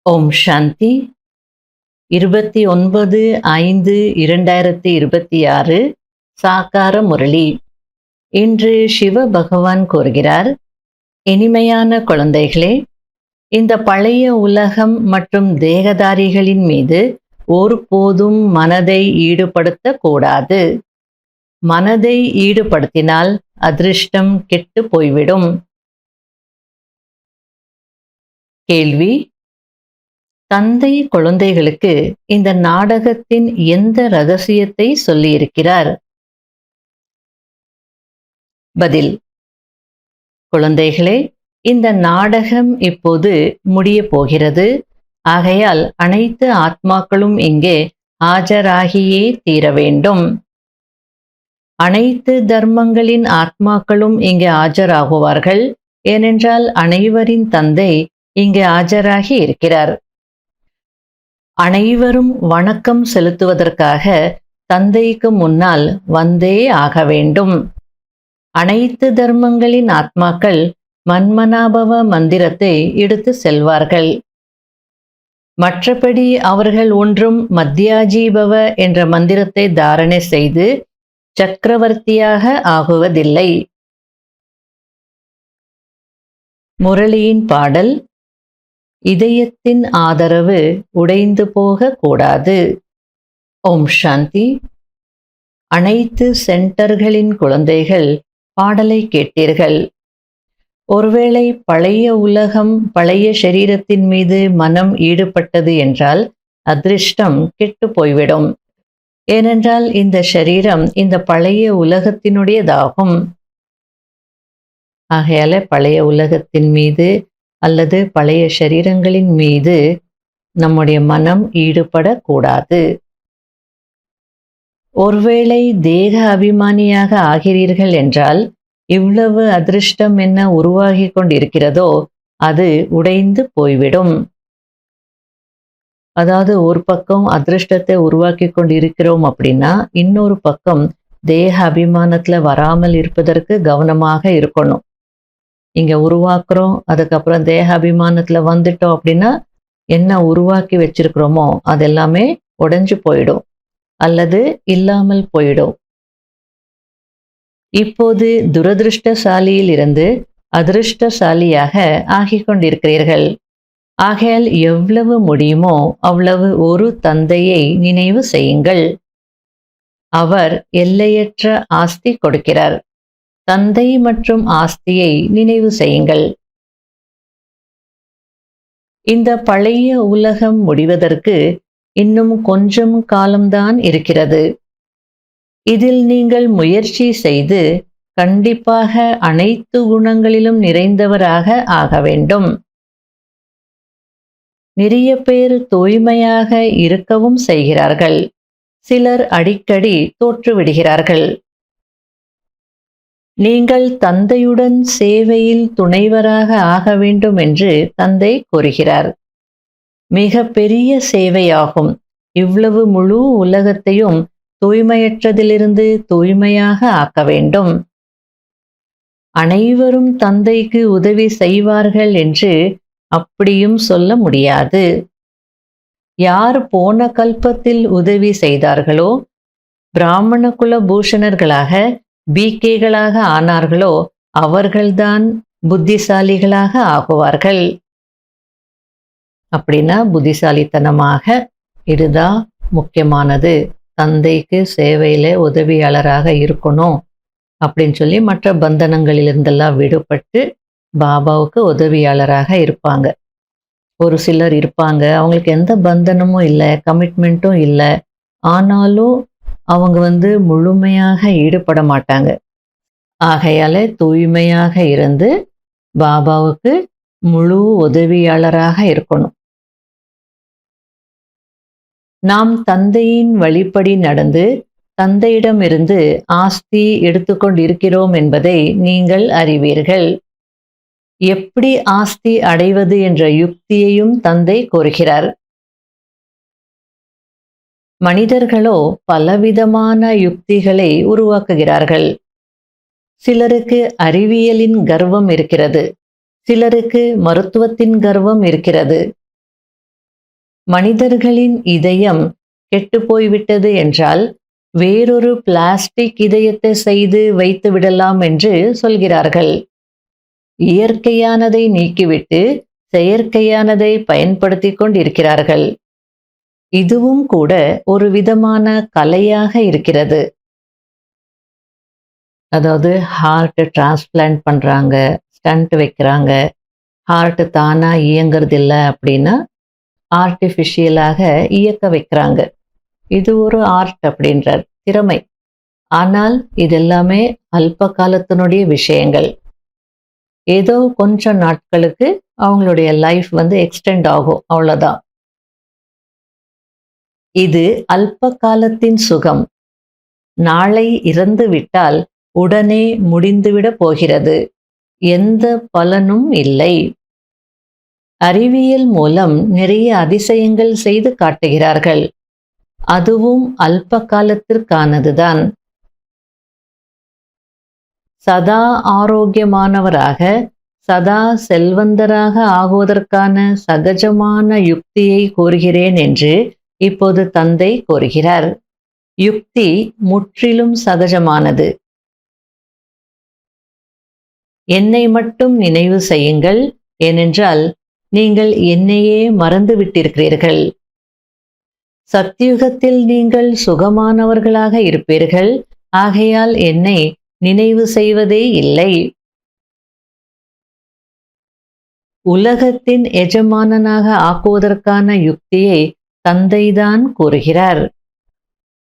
ஓம் சாந்தி. 29/5/2026 சாக்கார முரளி. இன்று சிவ பகவான் கூறுகிறார், இனிமையான குழந்தைகளே, இந்த பழைய உலகம் மற்றும் தேகதாரிகளின் மீது ஒருபோதும் மனதை ஈடுபடுத்தக் கூடாது. மனதை ஈடுபடுத்தினால் அதிர்ஷ்டம் கெட்டு போய்விடும். கேள்வி: தந்தை குழந்தைகளுக்கு இந்த நாடகத்தின் எந்த ரகசியத்தை சொல்லியிருக்கிறார்? பதில்: குழந்தைகளே, இந்த நாடகம் இப்போது முடிய போகிறது. ஆகையால் அனைத்து ஆத்மாக்களும் இங்கே ஆஜராகியே தீர வேண்டும். அனைத்து தர்மங்களின் ஆத்மாக்களும் இங்கே ஆஜராகுவார்கள். ஏனென்றால் அனைவரின் தந்தை இங்கே ஆஜராகி இருக்கிறார். அனைவரும் வணக்கம் செலுத்துவதற்காக தந்தைக்கு முன்னால் வந்தே ஆக வேண்டும். அனைத்து தர்மங்களின் ஆத்மாக்கள் மன்மனாபவ மந்திரத்தை எடுத்து செல்வார்கள். மற்றபடி அவர்கள் ஒன்றும் மத்யாஜீபவ என்ற மந்திரத்தை தாரணை செய்து சக்கரவர்த்தியாக ஆகுவதில்லை. முரளியின் பாடல்: இதயத்தின் ஆதரவு உடைந்து போக கூடாது. ஓம் சாந்தி. அனைத்து சென்டர்களின் குழந்தைகள் பாடலை கேட்டீர்கள். ஒருவேளை பழைய உலகம் பழைய சரீரத்தின் மீது மனம் ஈடுபட்டது என்றால் அதிர்ஷ்டம் கெட்டு போய்விடும். ஏனென்றால் இந்த சரீரம் இந்த பழைய உலகத்தினுடையதாகும். ஆகையால பழைய உலகத்தின் மீது அல்லது பழைய சரீரங்களின் மீது நம்முடைய மனம் ஈடுபடக்கூடாது. ஒருவேளை தேக அபிமானியாக ஆகிறீர்கள் என்றால் இவ்வளவு அதிர்ஷ்டம் என்ன உருவாகி கொண்டிருக்கிறதோ அது உடைந்து போய்விடும். அதாவது ஒரு பக்கம் அதிர்ஷ்டத்தை உருவாக்கி கொண்டிருக்கிறோம் அப்படின்னா இன்னொரு பக்கம் தேக அபிமானத்துல வராமல் இருப்பதற்கு கவனமாக இருக்கணும். இங்க உருவாக்குறோம், அதுக்கப்புறம் தேக அபிமானத்துல வந்துட்டோம் அப்படின்னா என்ன உருவாக்கி வச்சிருக்கிறோமோ அதெல்லாமே உடைஞ்சு போயிடும் அல்லது இல்லாமல் போயிடும். இப்போது துரதிருஷ்டசாலியில் இருந்து அதிர்ஷ்டசாலியாக ஆகிக் கொண்டிருக்கிறீர்கள். ஆகையால் எவ்வளவு முடியுமோ அவ்வளவு ஒரு தந்தையை நினைவு செய்யுங்கள். அவர் எல்லையற்ற ஆஸ்தி கொடுக்கிறார். தந்தை மற்றும் ஆஸ்தியை நினைவு செய்யுங்கள். இந்த பழைய உலகம் முடிவதற்கு இன்னும் கொஞ்சம் காலம்தான் இருக்கிறது. இதில் நீங்கள் முயற்சி செய்து கண்டிப்பாக அனைத்து குணங்களிலும் நிறைந்தவராக ஆக வேண்டும். நிறைய பேர் தூய்மையாக இருக்கவும் செய்கிறார்கள். சிலர் அடிக்கடி தோற்றுவிடுகிறார்கள். நீங்கள் தந்தையுடன் சேவையில் துணைவராக ஆக வேண்டும் என்று தந்தை கூறுகிறார். மிக பெரிய சேவையாகும். இவ்வளவு முழு உலகத்தையும் தூய்மையற்றதிலிருந்து தூய்மையாக ஆக்க வேண்டும். அனைவரும் தந்தைக்கு உதவி செய்வார்கள் என்று அப்படியும் சொல்ல முடியாது. யார் போன கல்பத்தில் உதவி செய்தார்களோ, பிராமண குல பூஷணர்களாக பிகேகளாக ஆனார்களோ அவர்கள்தான் புத்திசாலிகளாக ஆகுவார்கள். அப்படின்னா புத்திசாலித்தனமாக இதுதான் முக்கியமானது. தந்தைக்கு சேவையில உதவியாளராக இருக்கணும் அப்படின்னு சொல்லி மற்ற பந்தனங்களிலிருந்தெல்லாம் விடுபட்டு பாபாவுக்கு உதவியாளராக இருப்பாங்க. ஒரு சிலர் இருப்பாங்க, அவங்களுக்கு எந்த பந்தனமும் இல்லை, கமிட்மெண்ட்டும் இல்லை, ஆனாலும் அவங்க முழுமையாக ஈடுபட மாட்டாங்க. ஆகையால தூய்மையாக இருந்து பாபாவுக்கு முழு உதவியாளராக இருக்கணும். நாம் தந்தையின் வழிப்படி நடந்து தந்தையிடமிருந்து ஆஸ்தி எடுத்துக்கொண்டிருக்கிறோம் என்பதை நீங்கள் அறிவீர்கள். எப்படி ஆஸ்தி அடைவது என்ற யுக்தியையும் தந்தை கூறுகிறார். மனிதர்களோ பலவிதமான யுக்திகளை உருவாக்குகிறார்கள். சிலருக்கு அறிவியலின் கர்வம் இருக்கிறது, சிலருக்கு மருத்துவத்தின் கர்வம் இருக்கிறது. மனிதர்களின் இதயம் கெட்டுப்போய்விட்டது என்றால் வேறொரு பிளாஸ்டிக் இதயத்தை செய்து வைத்து விடலாம் என்று சொல்கிறார்கள். இயற்கையானதை நீக்கிவிட்டு செயற்கையானதை பயன்படுத்திக் கொண்டிருக்கிறார்கள். இதுவும் கூட ஒரு விதமான கலையாக இருக்கிறது. அதாவது ஹார்ட் டிரான்ஸ்பிளான்ட் பண்றாங்க, ஸ்டண்ட் வைக்கிறாங்க, ஹார்ட் தானா இயங்குறதில்ல அப்படின்னா ஆர்டிஃபிஷியலாக இயக்க வைக்கிறாங்க. இது ஒரு ஆர்ட் அப்படின்றார், திறமை. ஆனால் இதெல்லாமே அல்ப காலத்தினுடைய விஷயங்கள். ஏதோ கொஞ்சம் நாட்களுக்கு அவங்களுடைய லைஃப் எக்ஸ்டெண்ட் ஆகும், அவ்வளோதான். இது அல்ப காலத்தின் சுகம். நாளை இறந்து விட்டால் உடனே முடிந்துவிட போகிறது. எந்த பலனும் இல்லை. அறிவியல் மூலம் நிறைய அதிசயங்கள் செய்து காட்டுகிறார்கள். அதுவும் அல்ப காலத்திற்கானதுதான். சதா ஆரோக்கியமானவராக, சதா செல்வந்தராக ஆகுவதற்கான சகஜமான யுக்தியை கூறுகிறேன் என்று இப்போது தந்தை கூறுகிறார். யுக்தி முற்றிலும் சகஜமானது. என்னை மட்டும் நினைவு செய்யுங்கள், ஏனென்றால் நீங்கள் என்னையே மறந்து விட்டிருக்கிறீர்கள். சத்யுகத்தில் நீங்கள் சுகமானவர்களாக இருப்பீர்கள். ஆகையால் என்னை நினைவு செய்வதே இல்லை. உலகத்தின் எஜமானனாக ஆக்குவதற்கான யுக்தியை தந்தைதான் கூறுகிறார்.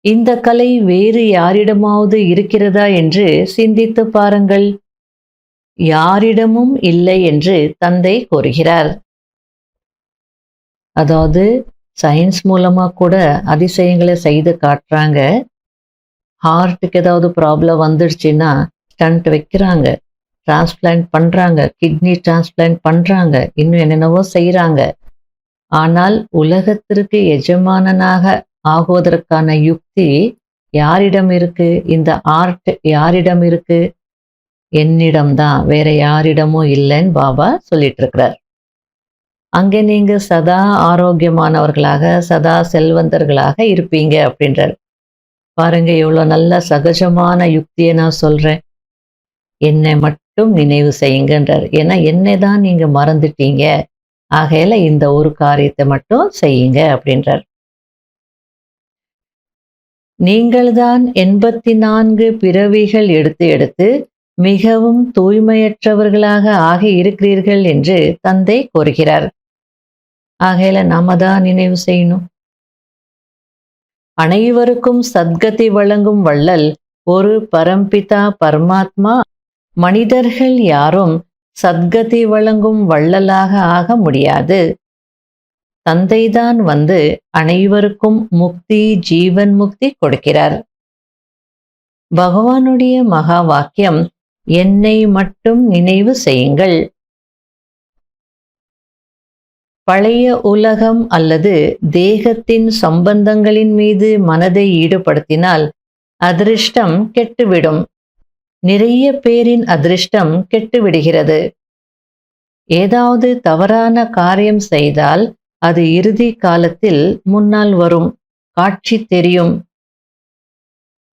இந்த கலை வேறு யாரிடமாவது இருக்கிறதா என்று சிந்தித்து பாருங்கள். யாரிடமும் இல்லை என்று தந்தை கூறுகிறார். அதாவது சயின்ஸ் மூலமா கூட அதிசயங்களை செய்து காட்டுறாங்க. ஹார்ட்டுக்கு ஏதாவது ப்ராப்ளம் வந்துடுச்சுன்னா ஸ்டண்ட் வைக்கிறாங்க, டிரான்ஸ்பிளான்ட் பண்றாங்க, கிட்னி டிரான்ஸ்பிளான்ட் பண்றாங்க, இன்னும் என்னென்னவோ செய்யறாங்க. ஆனால் உலகத்திற்கு எஜமானனாக ஆகுவதற்கான யுக்தி யாரிடம் இருக்கு? இந்த ஆர்ட் யாரிடம் இருக்கு? என்னிடம்தான், வேற யாரிடமும் இல்லைன்னு பாபா சொல்லிட்டு இருக்கிறார். அங்கே நீங்க சதா ஆரோக்கியமானவர்களாக, சதா செல்வந்தர்களாக இருப்பீங்க அப்படின்றார். பாருங்க எவ்வளவு நல்ல சகஜமான யுக்தியை நான் சொல்றேன். என்னை மட்டும் நினைவு செய்யுங்கன்றார். ஏன்னா என்னை தான் நீங்க மறந்துட்டீங்க. ஆகையில இந்த ஒரு காரியத்தை மட்டும் செய்யுங்க அப்படின்றார். நீங்கள்தான் 84 பிறவிகள் எடுத்து எடுத்து மிகவும் தூய்மையற்றவர்களாக ஆகி இருக்கிறீர்கள் என்று தந்தை கூறுகிறார். ஆகையில நாம தான் நினைவு செய்யணும். அனைவருக்கும் சத்கதி வழங்கும் வள்ளல் ஒரு பரம்பிதா பரமாத்மா. மனிதர்கள் யாரும் சத்கதி வழங்கும் வள்ளலாக ஆக முடியாது. தந்தைதான் அனைவருக்கும் முக்தி, ஜீவன் முக்தி கொடுக்கிறார். பகவானுடைய மகா வாக்கியம், என்னை மட்டும் நினைவு செய்யுங்கள். பழைய உலகம் அல்லது தேகத்தின் சம்பந்தங்களின் மீது மனதை ஈடுபடுத்தினால் அதிர்ஷ்டம் கெட்டுவிடும். நிறைய பேரின் அதிர்ஷ்டம் கெட்டுவிடுகிறது. ஏதாவது தவறான காரியம் செய்தால் அது இறுதி காலத்தில் முன்னால் வரும், காட்சி தெரியும்.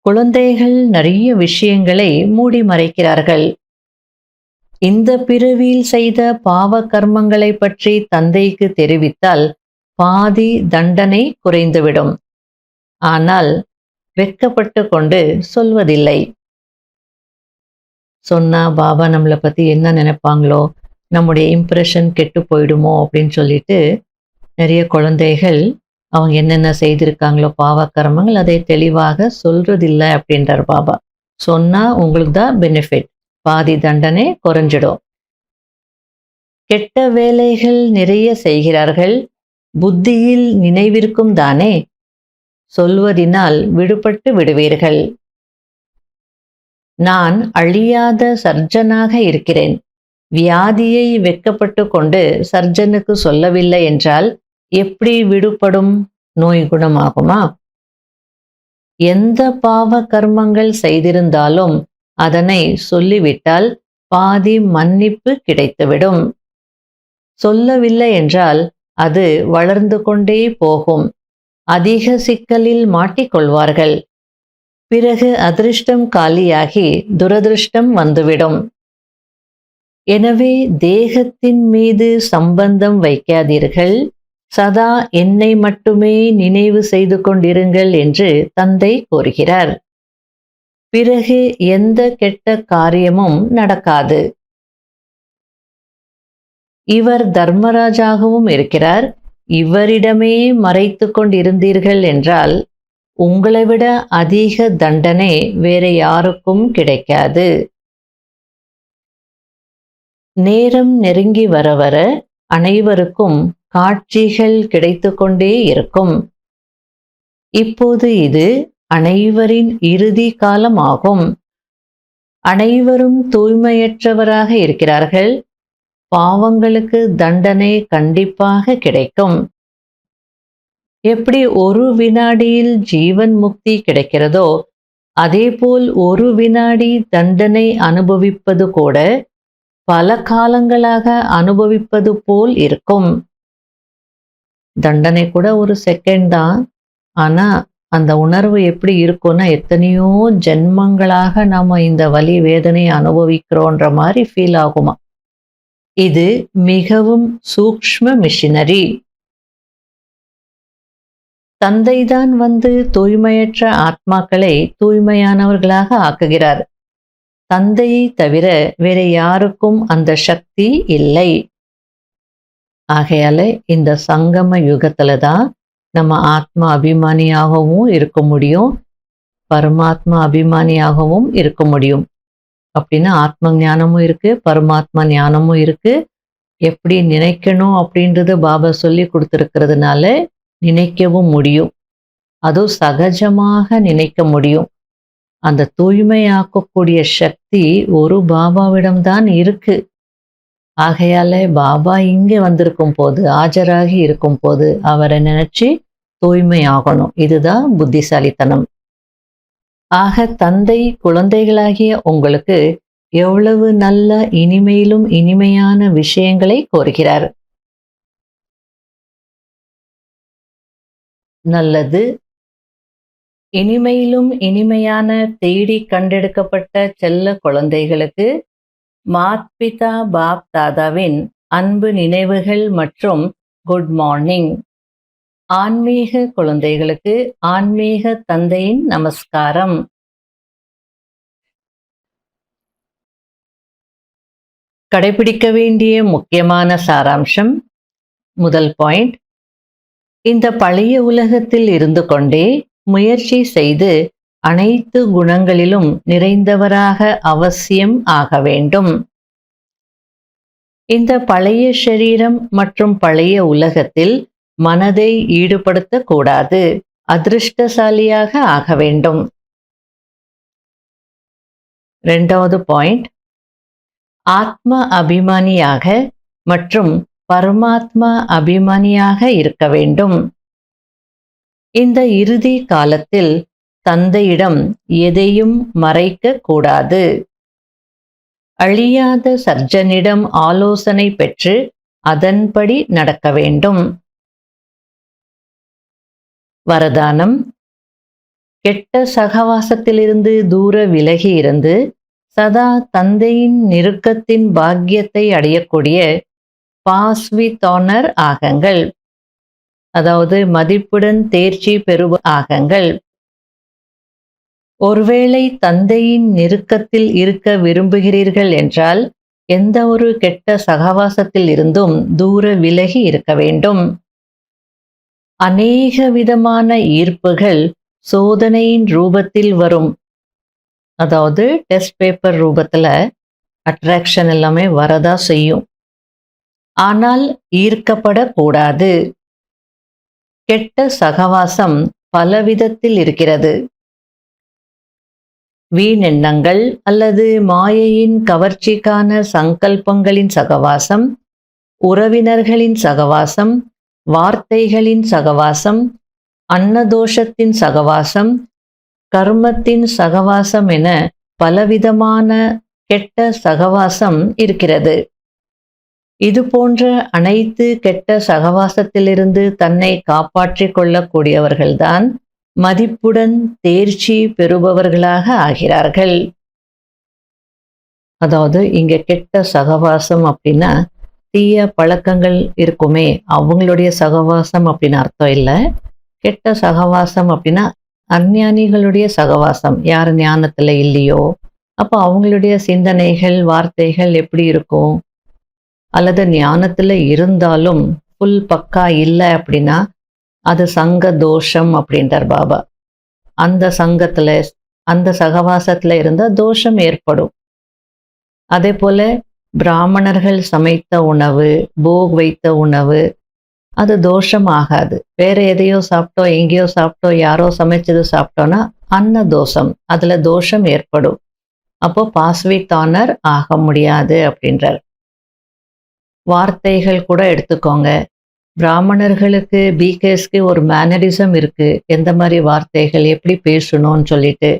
குழந்தைகள் நிறைய விஷயங்களை மூடி மறைக்கிறார்கள். இந்த பிறவியில் செய்த பாவ கர்மங்களை பற்றி தந்தைக்கு தெரிவித்தால் பாதி தண்டனை குறைந்துவிடும். ஆனால் வெட்கப்பட்டு கொண்டு சொல்வதில்லை. சொன்னா பாபா நம்மளை பத்தி என்ன நினைப்பாங்களோ, நம்முடைய இம்ப்ரெஷன் கெட்டு போயிடுமோ அப்படின்னு சொல்லிட்டு நிறைய குழந்தைகள் அவங்க என்னென்ன செய்திருக்காங்களோ பாவ கர்மங்கள் அதை தெளிவாக சொல்றதில்லை அப்படின்றார் பாபா. சொன்னா உங்களுக்கு தான் பெனிஃபிட், பாதி தண்டனை குறைஞ்சிடும். கெட்ட வேலைகள் நிறைய செய்கிறார்கள். புத்தியில் நினைவிற்கும் தானே, சொல்வதினால் விடுபட்டு விடுவீர்கள். நான் அழியாத சர்ஜனாக இருக்கிறேன். வியாதியை வெட்கப்பட்டு கொண்டு சர்ஜனுக்கு சொல்லவில்லை என்றால் எப்படி விடுபடும்? நோய் குணமாகுமா? எந்த பாவ கர்மங்கள் செய்திருந்தாலும் அதனை சொல்லிவிட்டால் பாதி மன்னிப்பு கிடைத்துவிடும். சொல்லவில்லை என்றால் அது வளர்ந்து கொண்டே போகும். அதிக சிக்கலில் மாட்டிக்கொள்வார்கள். பிறகு அதிர்ஷ்டம் காலியாகி துரதிர்ஷ்டம் வந்துவிடும். எனவே தேகத்தின் மீது சம்பந்தம் வைக்காதீர்கள். சதா என்னை மட்டுமே நினைவு செய்து கொண்டிருங்கள் என்று தந்தை கூறுகிறார். பிறகு எந்த கெட்ட காரியமும் நடக்காது. இவர் தர்மராஜாகவும் இருக்கிறார். இவரிடமே மறைத்து கொண்டிருந்தீர்கள் என்றால் உங்களை விட அதிக தண்டனை வேற யாருக்கும் கிடைக்காது. நேரம் நெருங்கி வர வர அனைவருக்கும் காட்சிகள் கிடைத்து கொண்டே இருக்கும். இப்போது இது அனைவரின் இறுதி காலம் ஆகும். அனைவரும் தூய்மையற்றவராக இருக்கிறார்கள். பாவங்களுக்கு தண்டனை கண்டிப்பாக கிடைக்கும். எப்படி ஒரு வினாடியில் ஜீவன் முக்தி கிடைக்கிறதோ அதேபோல் ஒரு வினாடி தண்டனை அனுபவிப்பது கூட பல காலங்களாக அனுபவிப்பது போல் இருக்கும். தண்டனை கூட ஒரு செகண்ட் தான். ஆனா அந்த உணர்வு எப்படி இருக்கும்னா எத்தனையோ ஜென்மங்களாக நாம இந்த வலி வேதனை அனுபவிக்கிறோன்ற மாதிரி ஃபீல் ஆகுமா. இது மிகவும் சூக்ஷ்ம மிஷினரி. தந்தைதான் வந்து தூய்மையற்ற ஆத்மாக்களை தூய்மையானவர்களாக ஆக்குகிறார். தந்தையை தவிர வேற யாருக்கும் அந்த சக்தி இல்லை. ஆகையால இந்த சங்கம யுகத்துல தான் நம்ம ஆத்மா அபிமானியாகவும் இருக்க முடியும், பரமாத்மா அபிமானியாகவும் இருக்க முடியும். அப்படின்னா ஆத்ம ஞானமும் இருக்கு, பரமாத்மா ஞானமும் இருக்கு. எப்படி நினைக்கணும் அப்படின்றது பாபா சொல்லி கொடுத்துருக்கிறதுனால நினைக்கவும் முடியும். அதுவும் சகஜமாக நினைக்க முடியும். அந்த தூய்மையாக்கக்கூடிய சக்தி ஒரு பாபாவிடம்தான் இருக்கு. ஆகையால பாபா இங்கே வந்திருக்கும் போது, ஆஜராகி இருக்கும் போது அவரை நினைச்சு தூய்மை ஆகணும். இதுதான் புத்திசாலித்தனம். ஆக தந்தை குழந்தைகளாகிய உங்களுக்கு எவ்வளவு நல்ல இனிமையிலும் இனிமையான விஷயங்களை கோருகிறார். நல்லது. இனிமையிலும் இனிமையான தேடி கண்டெடுக்கப்பட்ட செல்ல குழந்தைகளுக்கு மாத் பிதா பாப் தாதாவின் அன்பு நினைவுகள் மற்றும் குட் மார்னிங். ஆன்மீக குழந்தைகளுக்கு ஆன்மீக தந்தையின் நமஸ்காரம். கடைபிடிக்க வேண்டிய முக்கியமான சாராம்சம். முதல் பாயிண்ட், இந்த பழைய உலகத்தில் இருந்து கொண்டே முயற்சி செய்து அனைத்து குணங்களிலும் நிறைந்தவராக அவசியம் ஆக வேண்டும். இந்த பழைய சரீரம் மற்றும் பழைய உலகத்தில் மனதை ஈடுபடுத்தக்கூடாது. அதிர்ஷ்டசாலியாக ஆக வேண்டும். இரண்டாவது பாயிண்ட், ஆத்ம அபிமானியாக மற்றும் பரமாத்மா அபிமானியாக இருக்க வேண்டும். இந்த இறுதி காலத்தில் தந்தையிடம் எதையும் மறைக்க கூடாது. அழியாத சர்ஜனிடம் ஆலோசனை பெற்று அதன்படி நடக்க வேண்டும். வரதானம், கெட்ட சகவாசத்திலிருந்து தூர விலகி இருந்து சதா தந்தையின் நெருக்கத்தின் பாக்கியத்தை அடையக்கூடிய பாஸ் வித் ஆனர் ஆகங்கள். அதாவது மதிப்புடன் தேர்ச்சி பெறுவ ஆகங்கள். ஒருவேளை தந்தையின் நெருக்கத்தில் இருக்க விரும்புகிறீர்கள் என்றால் எந்த ஒரு கெட்ட சகவாசத்தில் இருந்தும் தூர விலகி இருக்க வேண்டும். அநேக விதமான ஈர்ப்புகள் சோதனையின் ரூபத்தில் வரும். அதாவது டெஸ்ட் பேப்பர் ரூபத்துல அட்ராக்ஷன் எல்லாமே வரதா செய்யும். ஆனால் ஈர்க்கப்படக்கூடாது. கெட்ட சகவாசம் பலவிதத்தில் இருக்கிறது. வீணெண்ணங்கள் அல்லது மாயையின் கவர்ச்சிக்கான சங்கல்பங்களின் சகவாசம், உறவினர்களின் சகவாசம், வார்த்தைகளின் சகவாசம், அன்னதோஷத்தின் சகவாசம், கர்மத்தின் சகவாசம் என பலவிதமான கெட்ட சகவாசம் இருக்கிறது. இது போன்ற அனைத்து கெட்ட சகவாசத்திலிருந்து தன்னை காப்பாற்றிக் கொள்ளக்கூடியவர்கள்தான் மதிப்புடன் தேர்ச்சி பெறுபவர்களாக ஆகிறார்கள். அதாவது இங்க கெட்ட சகவாசம் அப்படின்னா தீய பழக்கங்கள் இருக்குமே, அவங்களுடைய சகவாசம் அப்படின்னு அர்த்தம் இல்லை. கெட்ட சகவாசம் அப்படின்னா அஞ்ஞானிகளுடைய சகவாசம். யார் ஞானத்துல இல்லையோ அப்போ அவங்களுடைய சிந்தனைகள் வார்த்தைகள் எப்படி இருக்கும்? அல்லது ஞானத்துல இருந்தாலும் ஃபுல் பக்கா இல்லை அப்படின்னா அது சங்க தோஷம் அப்படின்றார் பாபா. அந்த சங்கத்துல அந்த சகவாசத்துல இருந்தா தோஷம் ஏற்படும். அதே போல பிராமணர்கள் சமைத்த உணவு, போக் வைத்த உணவு, அது தோஷம் ஆகாது. வேற எதையோ சாப்பிட்டோம், எங்கேயோ சாப்பிட்டோம், யாரோ சமைச்சது சாப்பிட்டோன்னா அன்ன தோஷம், அதுல தோஷம் ஏற்படும். அப்போ பாஸ்விக் ஆனர் ஆக முடியாது அப்படின்றார். வார்த்தைகள் கூட எடுத்துக்கோங்க. பிராமணர்களுக்கு பிகேஸ்க்கு ஒரு மேனரிசம் இருக்கு, எந்த மாதிரி வார்த்தைகள் எப்படி பேசணும்னு சொல்லிட்டு.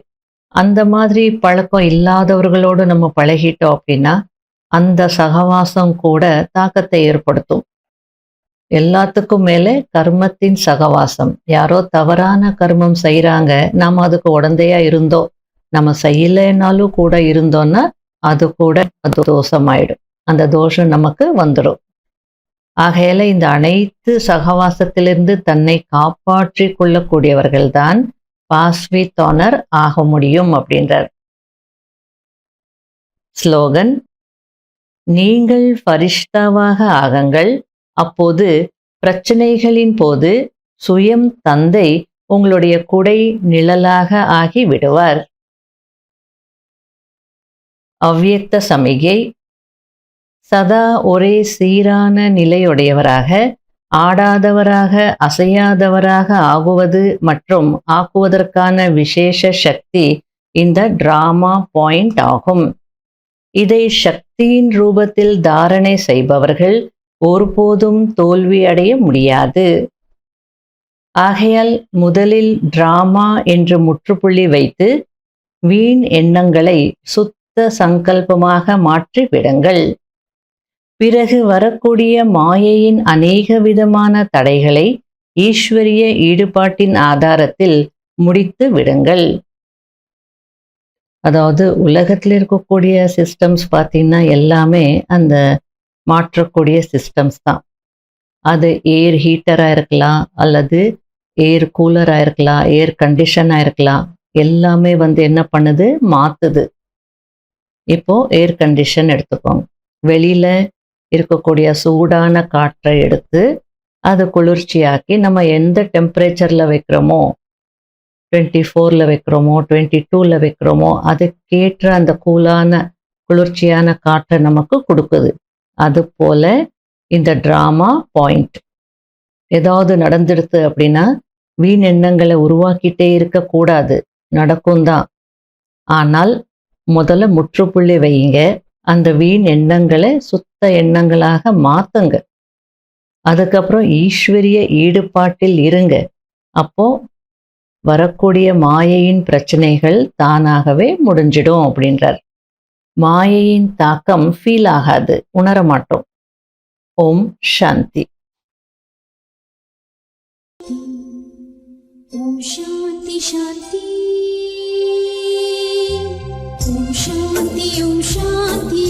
அந்த மாதிரி பழக்கம் இல்லாதவர்களோடு நம்ம பழகிட்டோம் அப்படின்னா அந்த சகவாசம் கூட தாக்கத்தை ஏற்படுத்தும். எல்லாத்துக்கும் மேலே கர்மத்தின் சகவாசம். யாரோ தவறான கர்மம் செய்கிறாங்க, நாம் அதுக்கு உடந்தையா இருந்தோம், நம்ம செய்யலைன்னாலும் கூட இருந்தோம்னா அது கூட தோஷமாயிடும். அந்த தோஷம் நமக்கு வந்துடும். ஆகையால இந்த அனைத்து சகவாசத்திலிருந்து தன்னை காப்பாற்றி கொள்ளக்கூடியவர்கள்தான் பாஸ்விக் ஆனர் ஆக முடியும் அப்படின்றார். ஸ்லோகன்: நீங்கள் ஃபரிஷ்தாவாக ஆகுங்கள், அப்போது பிரச்சனைகளின் போது சுயம் தந்தை உங்களுடைய குடை நிழலாக ஆகி விடுவார். அவ்வியக்த சமிகை: சதா ஒரே சீரான நிலையுடையவராக, ஆடாதவராக, அசையாதவராக ஆகுவது மற்றும் ஆக்குவதற்கான விசேஷ சக்தி இந்த டிராமா பாயிண்ட் ஆகும். இதை சக்தியின் ரூபத்தில் தாரணை செய்பவர்கள் ஒருபோதும் தோல்வி அடைய முடியாது. ஆகையால் முதலில் டிராமா என்று முற்றுப்புள்ளி வைத்து வீண் எண்ணங்களை சுத்த சங்கல்பமாக மாற்றி விடுங்கள். பிறகு வரக்கூடிய மாயையின் அநேக விதமான தடைகளை ஈஸ்வரிய ஈடுபாட்டின் ஆதாரத்தில் முடித்து விடுங்கள். அதாவது உலகத்தில் இருக்கக்கூடிய சிஸ்டம்ஸ் பார்த்தீங்கன்னா எல்லாமே அந்த மாற்றக்கூடிய சிஸ்டம்ஸ் தான். அது ஏர் ஹீட்டராக இருக்கலாம், அல்லது ஏர் கூலராக இருக்கலாம், ஏர் கண்டிஷனாக இருக்கலாம். எல்லாமே என்ன பண்ணுது, மாற்றுது. இப்போ ஏர் கண்டிஷன் எடுத்துக்கோங்க. வெளியில் இருக்கக்கூடிய சூடான காற்றை எடுத்து அது குளிர்ச்சியாக்கி நம்ம எந்த டெம்பரேச்சரில் வைக்கிறோமோ, 24 வைக்கிறோமோ 22 வைக்கிறோமோ அதுக்கேற்ற அந்த கூலான குளிர்ச்சியான காற்றை நமக்கு கொடுக்குது. அது போல இந்த டிராமா பாயிண்ட் ஏதாவது நடந்துடுது அப்படின்னா வீண் எண்ணங்களை உருவாக்கிட்டே இருக்கக்கூடாது, நடக்கும் தான். ஆனால் முதல்ல முற்றுப்புள்ளி வையுங்க, அந்த வீண் எண்ணங்களை சுத்த எண்ணங்களாக மாற்றுங்க. அதுக்கப்புறம் ஈஸ்வரிய ஈடுபாட்டில் இருங்க. அப்போ வரக்கூடிய மாயையின் பிரச்சனைகள் தானாகவே முடிஞ்சிடும் அப்படின்றார். மாயையின் தாக்கம் ஃபீல் ஆகாது, உணர மாட்டோம். ஓம் சாந்தி. ஓம் சாந்தி சாந்தி. ஓம் சாந்தி ஓம் சாந்தி.